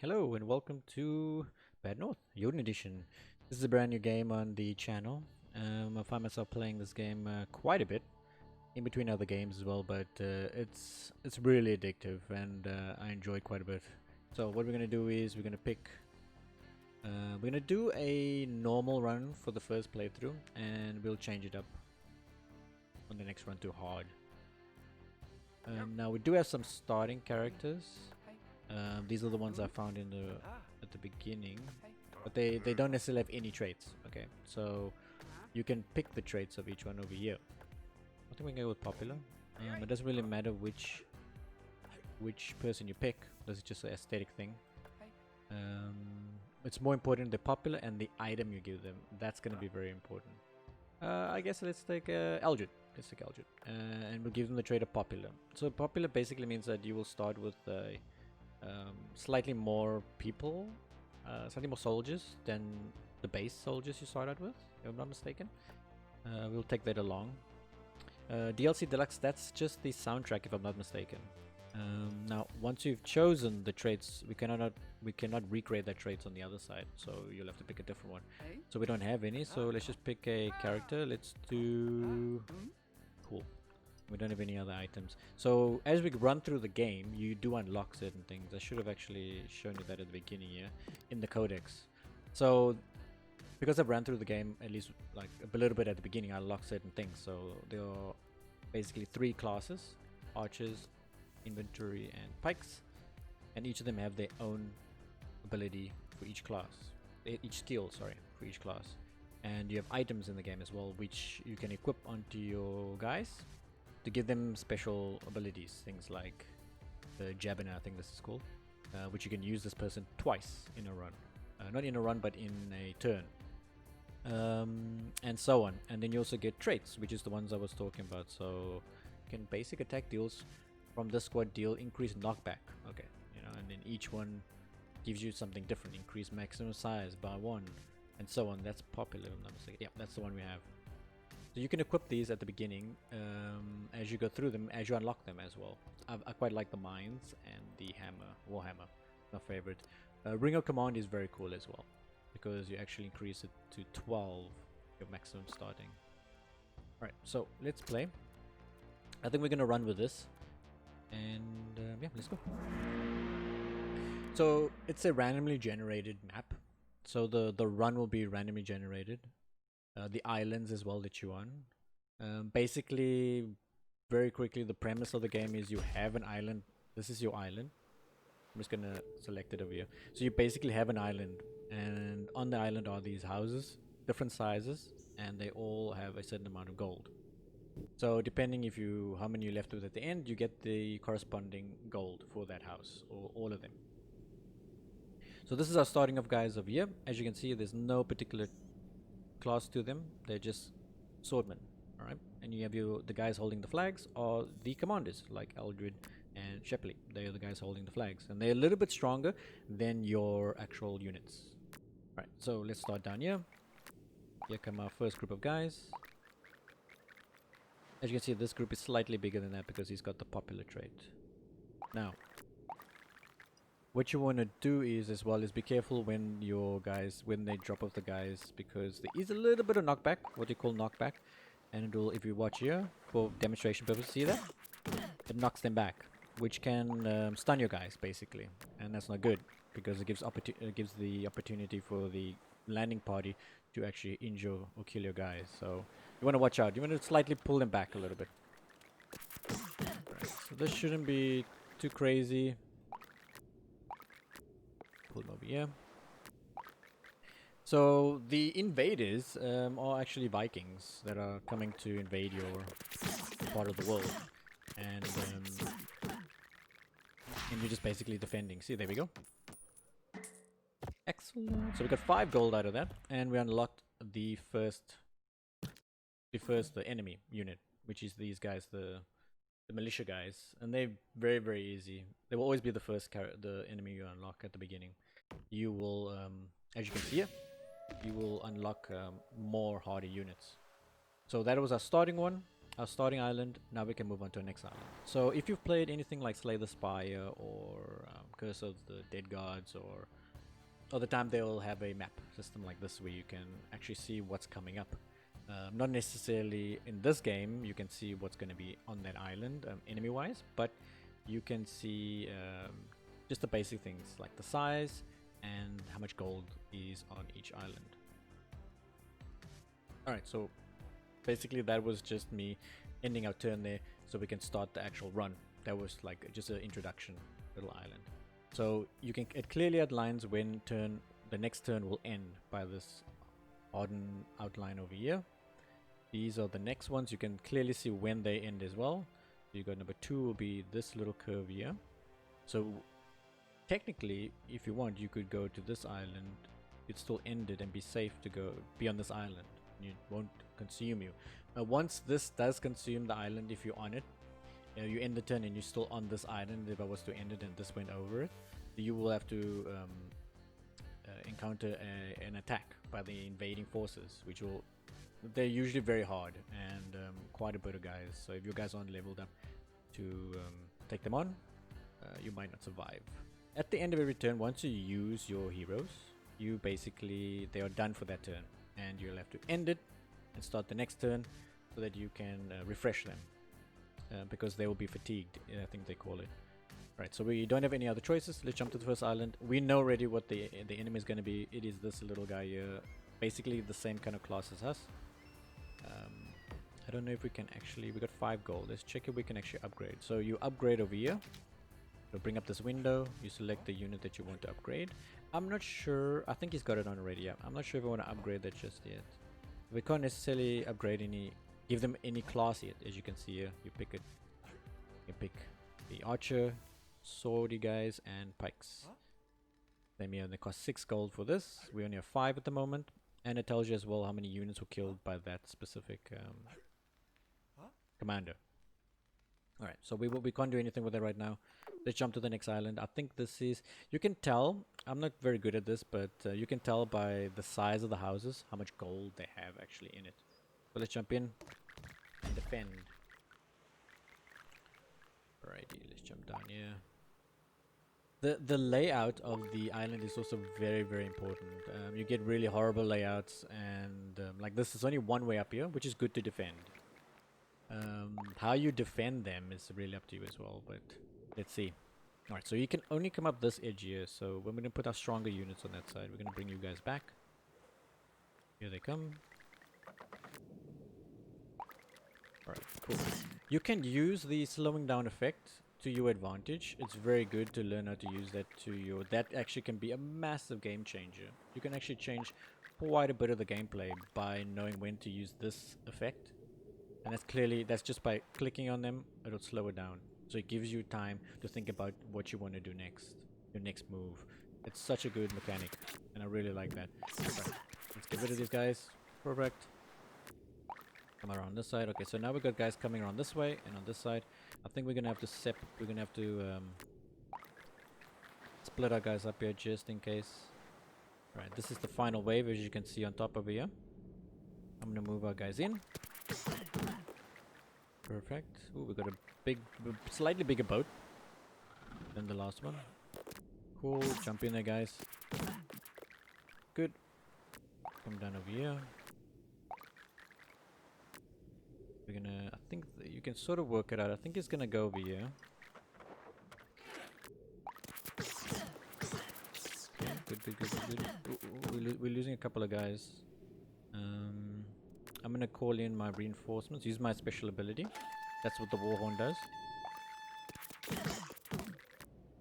Hello and welcome to Bad North, Jotunn Edition. This is a brand new game on the channel. I find myself playing this game quite a bit, in between other games as well, but it's really addictive and I enjoy it quite a bit. So what we're gonna do is we're gonna do a normal run for the first playthrough, and we'll change it up on the next run to hard. Now we do have some starting characters. These are the ones I found at the beginning, but they don't necessarily have any traits. Okay, so you can pick the traits of each one over here. I think we can go with popular. It doesn't really matter which person you pick. This is just an aesthetic thing. It's more important the popular and the item you give them. That's gonna be very important. I guess let's take Eldred. Let's take Eldred, and we'll give them the trait of popular. So popular basically means that you will start with slightly more people, slightly more soldiers than the base soldiers you start out with, if I'm not mistaken. We'll take that along. DLC Deluxe, that's just the soundtrack if I'm not mistaken. Now once you've chosen the traits, we cannot recreate that traits on the other side, so you'll have to pick a different one. So we don't have any, so let's just pick a character. Let's do cool. We don't have any other items. So as we run through the game, you do unlock certain things. I should have actually shown you that at the beginning here in the codex. So because I've ran through the game at least like a little bit at the beginning, I unlocked certain things. So there are basically 3 classes: archers, inventory, and pikes, and each of them have their own ability for each class, each skill, sorry, for each class. And you have items in the game as well, which you can equip onto your guys to give them special abilities, things like the Jabina, I think this is called, which you can use this person twice in a run. Not in a run, but in a turn. And so on. And then you also get traits, which is the ones I was talking about. So you can basic attack deals from this squad deal increased knockback. Okay, you know, and then each one gives you something different. Increase maximum size by 1, and so on. That's popular, if I'm not mistaken. Yeah, that's the one we have. So you can equip these at the beginning as you go through them, as you unlock them as well. I quite like the mines and the hammer, warhammer, my favorite. Ring of Command is very cool as well, because you actually increase it to 12, your maximum starting. Alright, so let's play. I think we're going to run with this. And yeah, let's go. So it's a randomly generated map. So the run will be randomly generated. The islands as well that you're on. Basically, very quickly, the premise of the game is you have an island. This is your island. I'm just gonna select it over here. So you basically have an island, and on the island are these houses, different sizes, and they all have a certain amount of gold. So depending how many you left with at the end, you get the corresponding gold for that house, or all of them. So this is our starting of guys over here. As you can see, there's no particular class to them. They're just swordmen. Alright, and you have the guys holding the flags are the commanders, like Eldred and Shepley. They are the guys holding the flags, and they're a little bit stronger than your actual units. Alright, so let's start down here. Here come our first group of guys. As you can see, this group is slightly bigger than that because he's got the popular trait. Now what you want to do is as well is be careful when they drop off the guys, because there is a little bit of knockback, what you call knockback, and it will, if you watch here for demonstration purposes, see that? It knocks them back, which can stun your guys basically, and that's not good because it gives the opportunity for the landing party to actually injure or kill your guys. So you want to watch out. You want to slightly pull them back a little bit. Right, so this shouldn't be too crazy. Pull them over here. So the invaders are actually Vikings that are coming to invade your part of the world, and you're just basically defending. See, there we go. Excellent. So we got 5 gold out of that, and we unlocked the enemy unit, which is these guys, the militia guys, and they're very, very easy. They will always be the enemy you unlock at the beginning. You will, as you can see here, you will unlock more harder units. So that was our starting one, our starting island. Now we can move on to the next island. So if you've played anything like Slay the Spire or Curse of the Dead Gods, or the time they'll have a map system like this where you can actually see what's coming up. Not necessarily in this game you can see what's going to be on that island enemy wise, but you can see just the basic things like the size and how much gold is on each island. Alright, so basically that was just me ending our turn there so we can start the actual run. That was like just an introduction little island. So you can, it clearly outlines when the next turn will end by this hardened outline over here. These are the next ones. You can clearly see when they end as well. So you got number 2 will be this little curve here. So technically, if you want, you could go to this island. You'd still end it and be safe to go be on this island. It won't consume you. Once this does consume the island, if you're on it, you end the turn and you're still on this island. If I was to end it and this went over it, you will have to encounter an attack by the invading forces, which will, they're usually very hard and quite a bit of guys. So if you guys aren't leveled up to take them on, you might not survive. At the end of every turn, once you use your heroes, you basically, they are done for that turn, and you'll have to end it and start the next turn so that you can refresh them, because they will be fatigued, I think they call it. Right, so we don't have any other choices. Let's jump to the first island. We know already what the enemy is going to be. It is this little guy here, basically the same kind of class as us. I don't know if we can actually, we got 5 gold. Let's check if we can actually upgrade. So you upgrade over here. So bring up this window, you select the unit that you want to upgrade. I'm not sure, I think he's got it on already. Yeah. I'm not sure if I want to upgrade that just yet. We can't necessarily upgrade any, give them any class yet. As you can see here, you pick it. You pick the archer, swordy guys, and pikes. Same here, they cost 6 gold for this. We only have 5 at the moment. And it tells you as well how many units were killed by that specific commander. Alright, so we can't do anything with it right now. Let's jump to the next island. I think this is, you can tell, I'm not very good at this, but you can tell by the size of the houses how much gold they have actually in it. So let's jump in and defend. Alrighty, let's jump down here. The layout of the island is also very, very important. You get really horrible layouts, and like this is only one way up here, which is good to defend. How you defend them is really up to you as well, but let's see. Alright, so you can only come up this edge here, so we're going to put our stronger units on that side. We're going to bring you guys back. Here they come. Alright, cool. You can use the slowing down effect to your advantage. It's very good to learn how to use that to your... That actually can be a massive game changer. You can actually change quite a bit of the gameplay by knowing when to use this effect. And that's clearly, that's just by clicking on them, it'll slow it down. So it gives you time to think about what you want to do next, your next move. It's such a good mechanic, and I really like that. Right, let's get rid of these guys. Perfect. Come around this side. Okay, so now we've got guys coming around this way and on this side. I think we're gonna have to split our guys up here just in case. Right, this is the final wave, as you can see on top over here. I'm gonna move our guys in. Perfect. Ooh, we got a big, slightly bigger boat than the last one. Cool. Jump in there, guys. Good. Come down over here. We're gonna, I think you can sort of work it out. I think it's gonna go over here. Okay, good. Ooh, we're losing a couple of guys. I'm gonna call in my reinforcements, use my special ability. That's what the Warhorn does.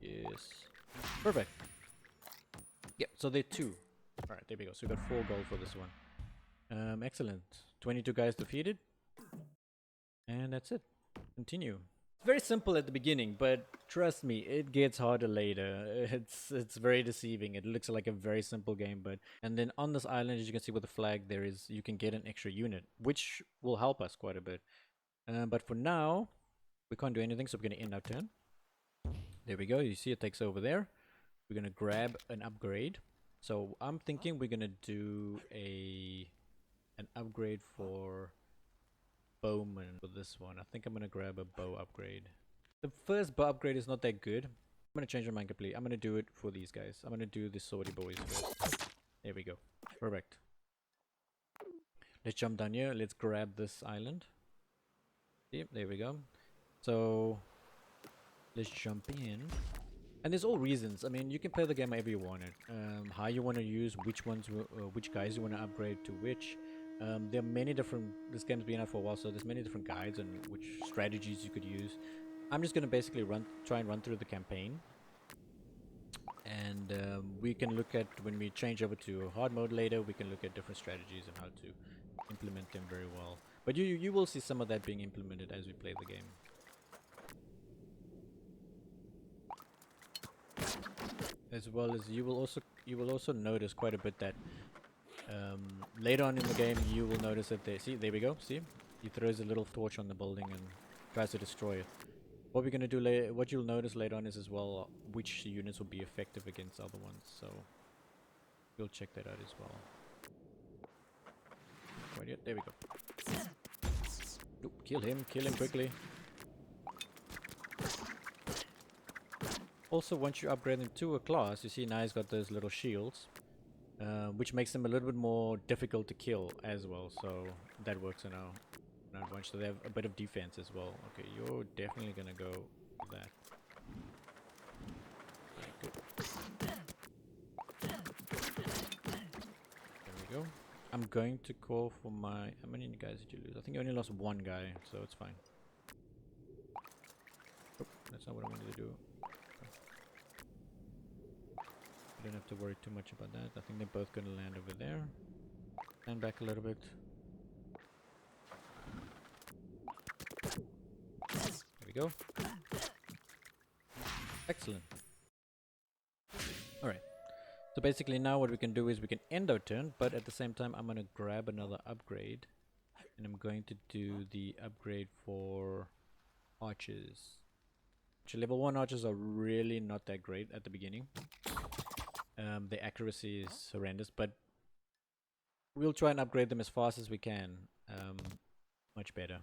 Yes. Perfect. Yep, so they're 2. Alright, there we go. So we got 4 gold for this one. Excellent. 22 guys defeated. And that's it. Continue. It's very simple at the beginning, but trust me, it gets harder later. It's very deceiving. It looks like a very simple game, but and then on this island, as you can see with the flag, there is, you can get an extra unit, which will help us quite a bit. But for now, we can't do anything, so we're gonna end our turn. There we go. You see it takes over there. We're gonna grab an upgrade. So I'm thinking we're gonna do an upgrade for bowman for this one. I think I'm gonna grab a bow upgrade. The first bow upgrade is not that good. I'm gonna change my mind completely. I'm gonna do it for these guys. I'm gonna do the swordy boys first. There we go. Perfect. Let's jump down here. Let's grab this island. Yep, there we go. So let's jump in. And there's all reasons. I mean, you can play the game however you want it. How you want to use, which guys you want to upgrade to which. There are many different. This game's been out for a while, so there's many different guides on which strategies you could use. I'm just gonna basically try and run through the campaign, and we can look at when we change over to hard mode later. We can look at different strategies and how to implement them very well. But you will see some of that being implemented as we play the game. As well as you will also notice quite a bit that later on in the game you will notice that there we go, see, he throws a little torch on the building and tries to destroy it. What we're gonna do later, what you'll notice later on is as well which units will be effective against other ones, so we'll check that out as well. Right here, there we go. Oop, kill him quickly. Also, once you upgrade them to a class, you see now he's got those little shields, which makes them a little bit more difficult to kill as well, so that works in our advantage. So they have a bit of defense as well. Okay, you're definitely gonna go with that. Okay, good. There we go. I'm going to call for my... How many guys did you lose? I think you only lost one guy, so it's fine. Oh, that's not what I wanted to do. You don't have to worry too much about that. I think they're both going to land over there. Stand back a little bit. There we go. Excellent. Alright. So basically now what we can do is we can end our turn, but at the same time I'm going to grab another upgrade. And I'm going to do the upgrade for archers. Actually, level 1 archers are really not that great at the beginning. The accuracy is horrendous, but we'll try and upgrade them as fast as we can. Much better.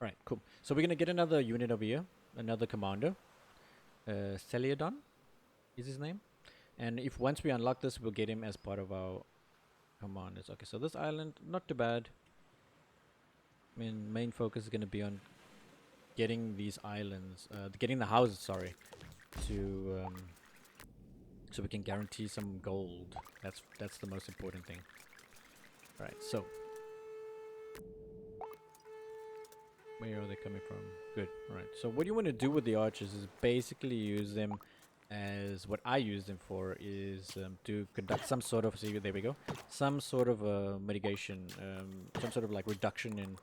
Alright, cool. So we're going to get another unit over here. Another commander. Celiodon is his name. And if once we unlock this, we'll get him as part of our commanders. Okay, so this island, not too bad. I mean, main focus is going to be on getting these islands, getting the houses, sorry, to so we can guarantee some gold. That's the most important thing. Right, so where are they coming from? Good. Right. So what you want to do with the archers is basically use them as what I use them for is to conduct some sort of, see, there we go, some sort of mitigation, some sort of like reduction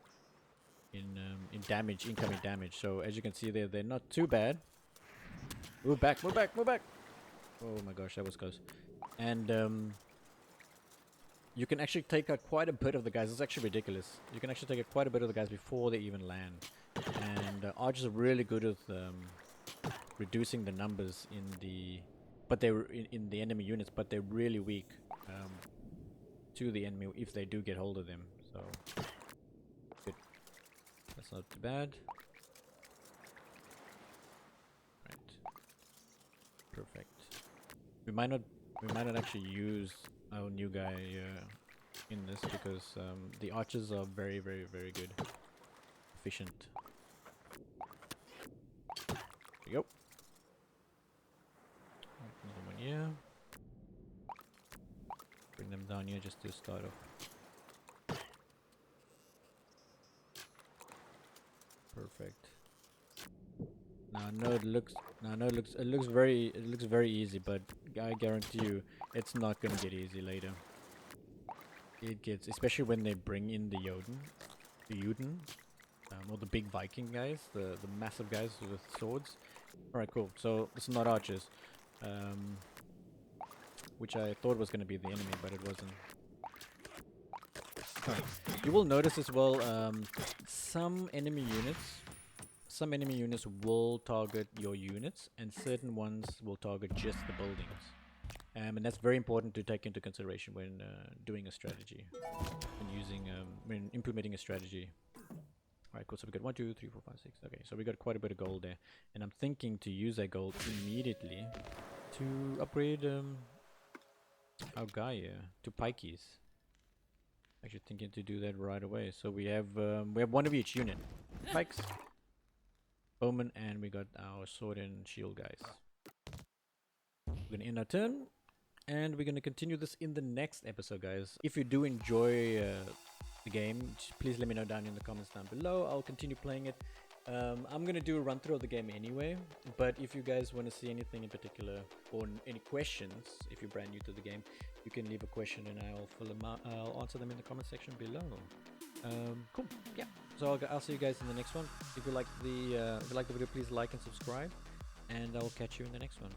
in damage, incoming damage. So as you can see there, they're not too bad. Move back, move back, move back. Oh my gosh, that was close. And you can actually take out quite a bit of the guys. It's actually ridiculous. You can actually take out quite a bit of the guys before they even land. And archers are really good with reducing the numbers in the, but they're in the enemy units, but they're really weak to the enemy if they do get hold of them. So good. That's not too bad. Right. Perfect. We might not actually use our new guy in this because the archers are very, very, very good, efficient. There we go. Another one here. Bring them down here just to start off. Perfect. Now I know it looks very easy, but I guarantee you it's not gonna get easy later. It gets, especially when they bring in the Jotunn, or the big Viking guys, the massive guys with swords. Alright, cool. So this is not archers, which I thought was gonna be the enemy, but it wasn't. Right. You will notice as well, some enemy units will target your units, and certain ones will target just the buildings. And that's very important to take into consideration when doing a strategy, when implementing a strategy Alright, cool. So we got 1, 2, 3, 4, 5, 6. Okay, so we got quite a bit of gold there. And I'm thinking to use that gold immediately to upgrade our guy here to pikeys. Actually thinking to do that right away. So we have one of each unit. Pikes, bowman, and we got our sword and shield guys. We're gonna end our turn, and we're gonna continue this in the next episode, guys. If you do enjoy the game, please let me know down in the comments down below. I'll continue playing it. I'm gonna do a run through of the game anyway, but if you guys want to see anything in particular or any questions, if you're brand new to the game, you can leave a question and I'll fill them out. I'll answer them in the comment section below. Cool. Yeah. So I'll see you guys in the next one. If you like the video, please like and subscribe, and I'll catch you in the next one.